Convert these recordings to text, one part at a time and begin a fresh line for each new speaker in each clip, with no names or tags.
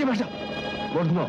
बैठ जा। बोल दो।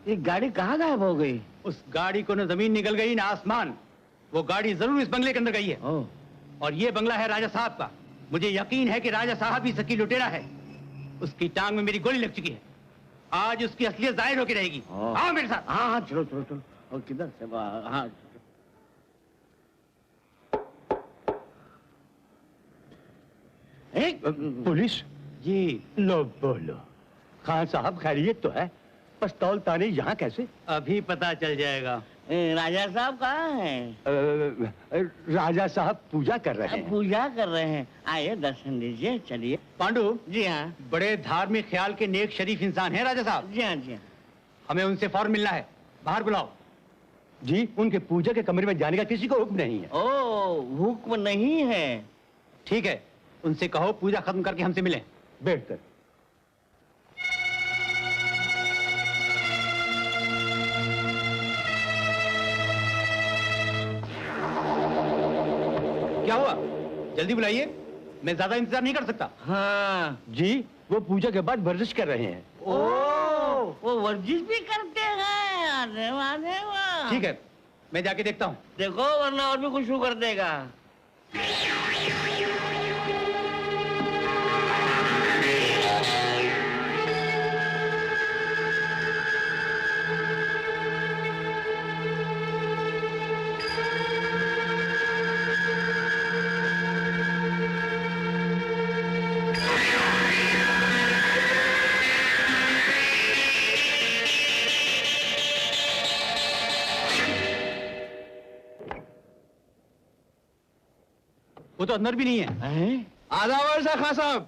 ये गाड़ी कहाँ गायब हो गई?
उस गाड़ी को न जमीन निकल गई न आसमान। वो गाड़ी जरूर इस बंगले के अंदर गई है। और ये बंगला है राजा साहब का। मुझे यकीन है कि राजा साहब ही सच्ची लुटेरा है। उसकी टांग में मेरी गोली लग चुकी है। आज उसकी असलियत जाहिर होकर रहेगी। आओ मेरे साथ।
हाँ हाँ चलो चलो चलो। और किधर से? हाँ
पुलिस
जी।
लो बोलो, खान साहब खैरियत तो है? पिस्तौल ताने यहाँ कैसे?
अभी पता चल जाएगा।
राजा साहब कहाँ हैं?
राजा साहब पूजा कर रहे हैं।
पूजा कर रहे हैं? आइए दर्शन दीजिए, चलिए।
पांडु
जी हाँ।
बड़े धार्मिक ख्याल के नेक शरीफ इंसान हैं राजा साहब।
जी हाँ जी हाँ।
हमें उनसे फौरन मिलना है। बाहर बुलाओ।
जी, उनके पूजा के कमरे में जाने का किसी को हुक्म नहीं है।
ओ, हुक्म नहीं है?
ठीक है, उनसे कहो पूजा खत्म करके हमसे मिलें।
बैठकर।
क्या हुआ? जल्दी बुलाइए, मैं ज्यादा इंतजार नहीं कर सकता।
हाँ
जी, वो पूजा के बाद वर्जिश कर रहे हैं।
ओ, वो वर्जिश भी करते हैं? अरे वाह, अरे वाह।
ठीक है, मैं जाके देखता हूँ।
देखो वरना और भी कुछ शुरू कर देगा।
वो तो अंदर भी नहीं है।
आधा वर्षा खान साहब।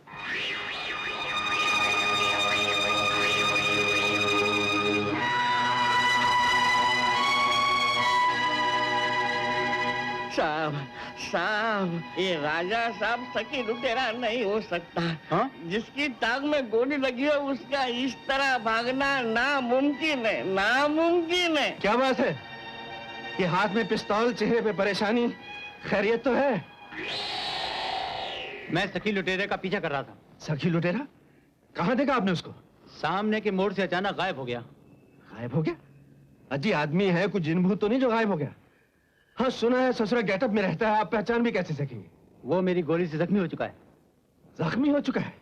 साहब साहब, ये राजा साहब सकी लुटेरा नहीं हो सकता।
हाँ?
जिसकी टांग में गोली लगी है उसका इस तरह भागना नामुमकिन है, नामुमकिन है।
क्या बात है? ये हाथ में पिस्तौल, चेहरे पे परेशानी, खैरियत तो है?
मैं सखी लुटेरे का पीछा कर रहा था।
सखी लुटेरा? कहाँ देखा आपने उसको?
सामने के मोड़ से अचानक गायब हो गया।
गायब हो गया? अजी आदमी है, कुछ जिन भूत तो नहीं जो गायब हो गया? हाँ सुना है ससुरा गेटअप में रहता है, आप पहचान भी कैसे सकेंगे?
वो मेरी गोली से जख्मी हो चुका है।
जख्मी हो चुका है?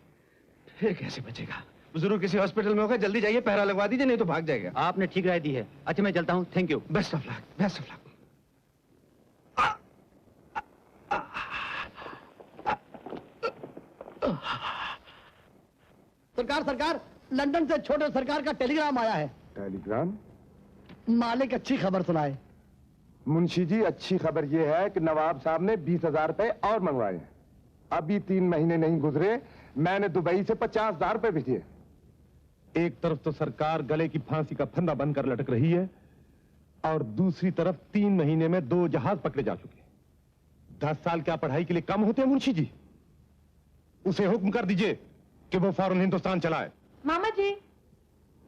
फिर कैसे बचेगा? जरूर किसी हॉस्पिटल में होगा, जल्दी जाइए, पहरा लगवा दीजिए, नहीं तो भाग जाएगा।
आपने ठीक राय दी है। अच्छा मैं चलता हूँ, thank you.
Best of luck, best of luck.
सरकार सरकार, लंदन से छोटे सरकार का टेलीग्राम आया है।
टेलीग्राम?
मालिक अच्छी खबर सुनाए।
मुंशी जी, अच्छी खबर यह है कि नवाब साहब ने 20,000 रुपए और मंगवाए हैं। अभी 3 महीने नहीं गुजरे, मैंने दुबई से 50,000 रुपए भेजे। एक तरफ तो सरकार गले की फांसी का फंदा बनकर लटक रही है और दूसरी तरफ 3 महीने में 2 जहाज पकड़े जा चुके। 10 साल क्या पढ़ाई के लिए कम होते हैं मुंशी जी? उसे हुक्म कर दीजिए कि वो फौरन हिंदुस्तान चलाए।
मामा जी,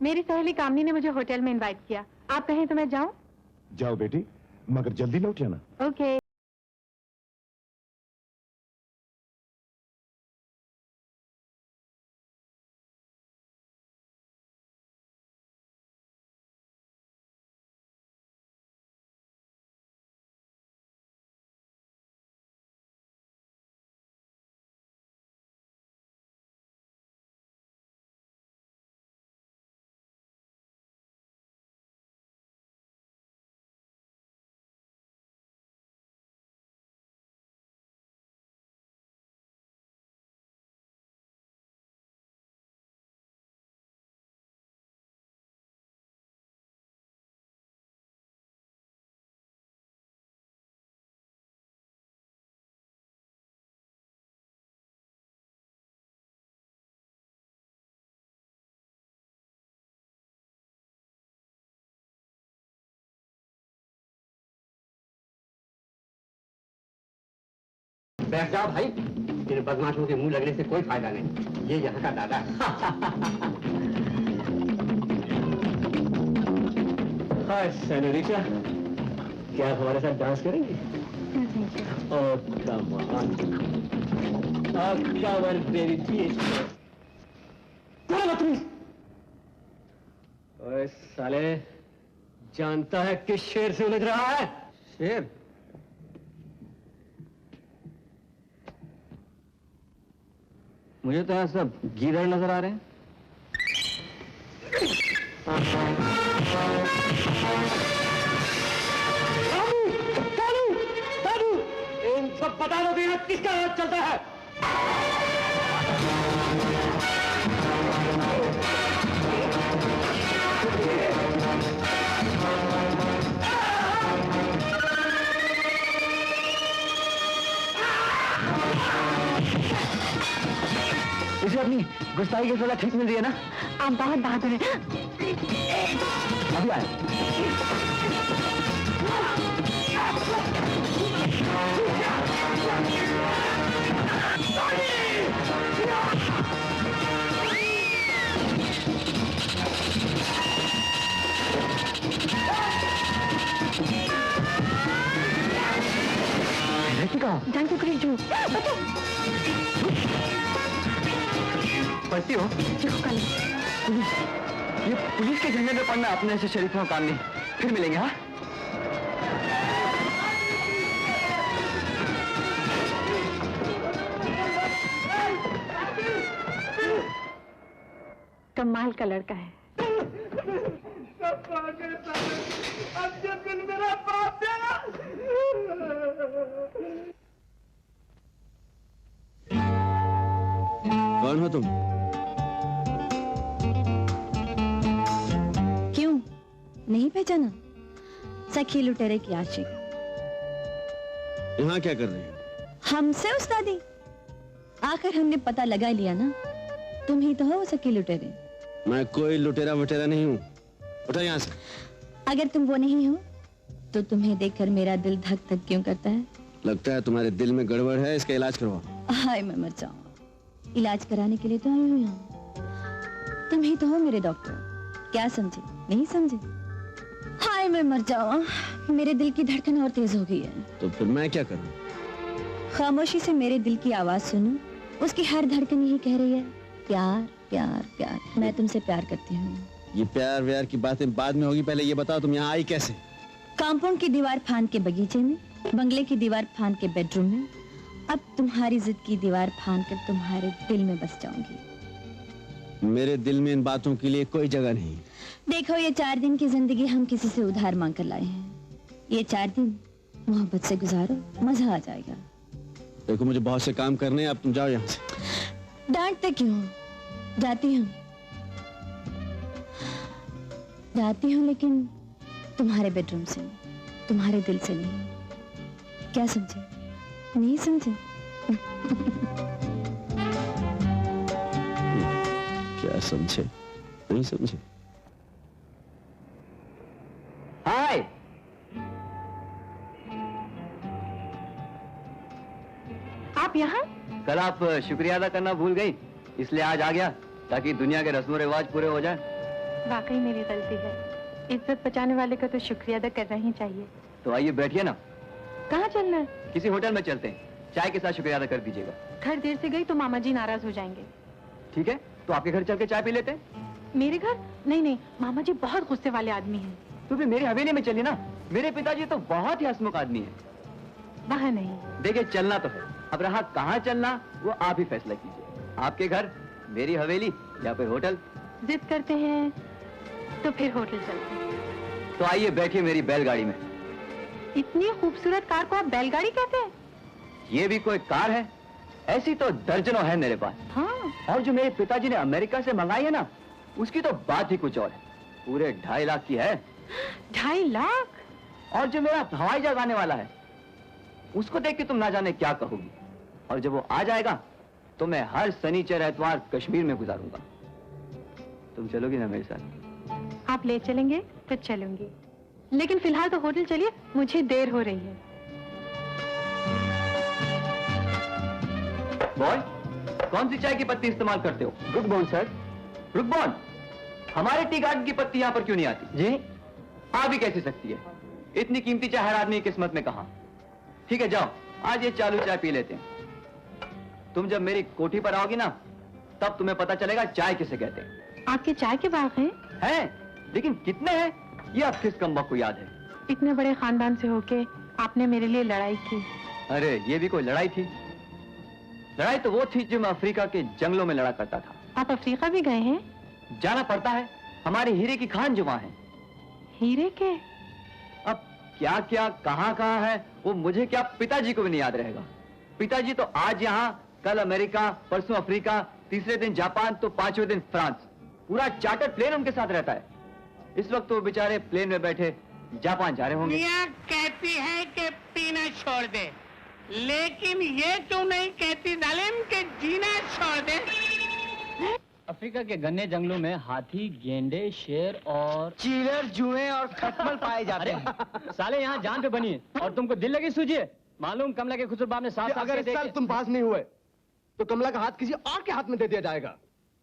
मेरी सहेली कामनी ने मुझे होटल में इनवाइट किया। आप कहें तो मैं जाऊं?
जाओ बेटी, मगर जल्दी लौट आना।
ओके।
बैठ जाओ भाई, इन बदमाशों के मुंह लगने से कोई फायदा नहीं। ये यहाँ का दादा है। हाय सेनोरिटा, क्या आप हमारे साथ डांस करेंगे? Oh come on, cover very tasty. ओए साले, जानता है किस शेर से उलझ रहा है? शेर? मुझे तो यहाँ सब गीदड़ नजर आ रहे हैं। दादू, इन सब बता दो यहाँ किसका राज चलता है?
इसे अपनी गुस्ताई की सजा ठीक मिल रही है ना?
आप बहुत बहादुर हैं।
अभी आए।
जान टुकड़ी जो
पढ़ती हो? पुलिस, ये पुलिस के झंडे में पढ़ना अपने ऐसे शरीफों का काम नहीं। फिर मिलेंगे। हाँ,
कमाल का लड़का है।
कौन हो तुम?
क्यों नहीं पहचाना? सखी लुटेरे की आशिक।
यहाँ क्या कर रही हो?
हमसे उस्तादी? आखिर हमने पता लगा लिया ना, तुम ही तो हो सखी लुटेरे।
मैं कोई लुटेरा वटेरा नहीं हूँ। उठो यहाँ से।
अगर तुम वो नहीं हो तो तुम्हें देखकर मेरा दिल धक धक क्यों करता है?
लगता है तुम्हारे दिल में गड़बड़ है, इसका इलाज करवाओ।
हाय मैं मर जाऊं। इलाज कराने के लिए तो आई हुई हूँ। तुम ही तो हो मेरे डॉक्टर। क्या समझे? नहीं समझे? हाय मैं मर जाऊं। मेरे दिल की धड़कन और तेज हो गई है।
तो फिर मैं क्या करूं?
खामोशी से मेरे दिल की आवाज सुनो। उसकी हर धड़कन यही कह रही है, प्यार प्यार प्यार। मैं तुमसे प्यार करती हूँ।
ये प्यार व्यार की बातें बाद में होगी, पहले ये बताओ तुम यहाँ आई कैसे?
कंपाउंड की दीवार फांद के बगीचे में, बंगले की दीवार फांद के बेडरूम में। अब तुम्हारी जिद की दीवार फांद कर तुम्हारे दिल में बस जाऊंगी।
मेरे दिल में इन बातों के लिए कोई जगह नहीं।
देखो ये 4 दिन की जिंदगी हम किसी से उधार मांग कर लाए हैं। ये 4 दिन मोहब्बत से गुजारो, मजा आ जाएगा।
देखो मुझे बहुत से काम करने हैं, अब तुम जाओ यहाँ से।
डांटते क्यों? जाती हूँ। जाती हूँ लेकिन तुम्हारे बेडरूम से, तुम्हारे दिल से नहीं। क्या समझे? नहीं समझे?
क्या समझे? नहीं समझे?
हाय,
आप यहाँ?
कल आप शुक्रिया अदा करना भूल गई, इसलिए आज आ गया ताकि दुनिया के रस्मों रिवाज पूरे हो जाए।
वाकई मेरी गलती है। इज्जत बचाने वाले का तो शुक्रिया अदा करना ही चाहिए।
तो आइए बैठिए ना,
कहाँ चलना है?
किसी होटल में चलते हैं, चाय के साथ शुक्रिया अदा कर दीजिएगा।
घर देर से गई तो मामा जी नाराज हो जाएंगे।
ठीक है, तो आपके घर चल के चाय पी लेते हैं।
मेरे घर? नहीं नहीं, मामा जी बहुत गुस्से वाले आदमी हैं।
तो फिर मेरी हवेली में चलिए ना, मेरे पिताजी तो बहुत ही हंसमुख आदमी है।
वहाँ नहीं।
देखिए चलना तो है, अब रहा कहाँ चलना वो आप ही फैसला कीजिए। आपके घर, मेरी हवेली या फिर होटल?
जिद करते हैं तो फिर होटल चलते हैं।
तो आइए बैठिए मेरी बैलगाड़ी में।
इतनी खूबसूरत कार को आप बैलगाड़ी कहते हैं?
ये भी कोई कार है? ऐसी तो दर्जनों है मेरे पास।
हाँ।
और जो मेरे पिताजी ने अमेरिका से मंगाई है ना, उसकी तो बात ही कुछ और है। पूरे 2.5 लाख की है।
2.5 लाख?
और जो मेरा हवाई जहाज आने वाला है, उसको देख के तुम ना जाने क्या कहोगी। और जब वो आ जाएगा तो मैं हर शनिचर एतवार कश्मीर में गुजारूंगा। तुम चलोगी ना मेरे साथ?
आप ले चलेंगे तो चलूंगी, लेकिन फिलहाल तो होटल चलिए, मुझे देर हो रही है।
बॉय, कौन सी चाय की पत्ती इस्तेमाल करते हो? रुक बॉन सर। रुक बॉन? हमारे टी गार्डन की पत्ती यहाँ पर क्यों नहीं आती? जी आ भी कैसे सकती है? इतनी कीमती चाय हर आदमी की किस्मत में कहाँ। ठीक है जाओ, आज ये चालू चाय पी लेते हैं। तुम जब मेरी कोठी पर आओगी ना, तब तुम्हें पता चलेगा चाय किसे कहते हैं।
आपके चाय के बाग हैं?
हैं, लेकिन कितने हैं ये अब किस कमबख्त को याद है?
इतने बड़े खानदान से होके आपने मेरे लिए लड़ाई की।
अरे ये भी कोई लड़ाई थी? लड़ाई तो वो थी जो मैं अफ्रीका के जंगलों में लड़ा करता था।
आप अफ्रीका भी गए हैं?
जाना पड़ता है, हमारे हीरे की खान जो वहां है।
हीरे के?
अब क्या क्या कहां कहां है वो मुझे क्या, पिताजी को भी नहीं याद रहेगा। पिताजी तो आज यहाँ, कल अमेरिका, परसों अफ्रीका, तीसरे दिन जापान, तो 5वें दिन फ्रांस। पूरा चार्टर प्लेन उनके साथ रहता है। इस वक्त वो बेचारे प्लेन में बैठे जापान जा रहे होंगे।
मियां कहती है कि पीना छोड़ दे, लेकिन ये क्यों नहीं कहती जालिम के जीना छोड़ दे।
अफ्रीका के घने जंगलों में हाथी, गेंडे, शेर और
चीलर, जुए और खटमल पाए जाते हैं।
साले यहाँ जान पे बनी है और तुमको दिल लगी सूझिए। मालूम कमला के खुसर बाप ने साफ
अगर इस साल तुम पास नहीं हुए तो कमला का हाथ किसी और के हाथ में दे दिया जाएगा।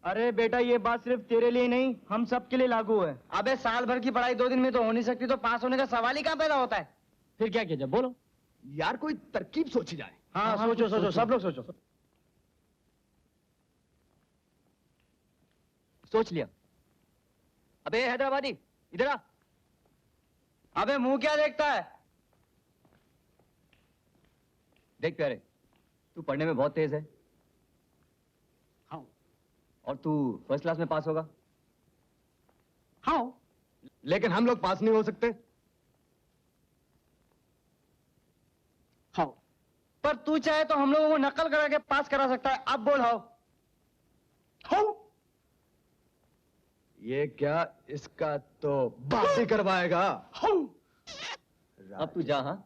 अरे बेटा ये बात सिर्फ तेरे लिए नहीं, हम सब के लिए लागू है।
अबे साल भर की पढ़ाई 2 दिन में तो हो नहीं सकती, तो पास होने का सवाल ही कहाँ पैदा होता है?
फिर क्या किया जाए बोलो।
यार कोई तरकीब सोची जाए।
हाँ सोचो सोचो, सब लोग सोचो। सोच लिया।
अबे हैदराबादी इधर आ। अबे मुंह क्या देखता है? देख प्यारे, तू पढ़ने में बहुत तेज है।
हाँ।
और तू फर्स्ट क्लास में पास होगा।
हाँ।
लेकिन हम लोग पास नहीं हो सकते।
हाँ।
पर तू चाहे तो हम लोगों को नकल करा के पास करा सकता है। अब बोल हाउ।
हाँ।
ये क्या, इसका तो बात ही करवाएगा।
हाँ।
अब तू जा, हाँ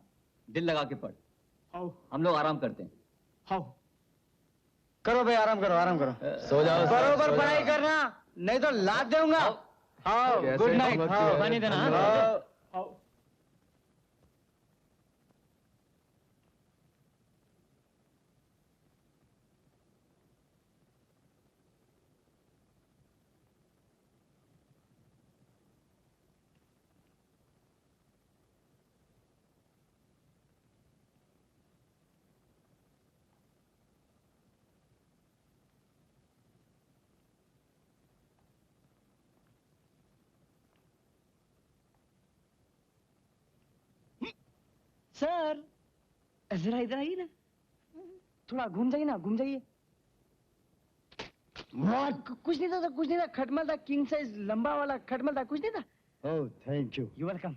दिल लगा के पढ़।
हाँ।
हम लोग आराम करते हैं।
हाँ।
करो भाई, आराम करो, आराम करो।
सो जाओ,
बरोबर पढ़ाई करना, नहीं तो लात दूंगा। हाँ,
कैसे
गुड नाइट।
हिम्मत की है?
पानी देना, हाँ?
हाँ।
सर जरा इधर आइए ना, थोड़ा घूम जाइए ना, घूम जाइए। कुछ नहीं था, कुछ नहीं था, खटमल था, किंग साइज लंबा वाला खटमल था, कुछ नहीं था।
Oh thank you.
You welcome.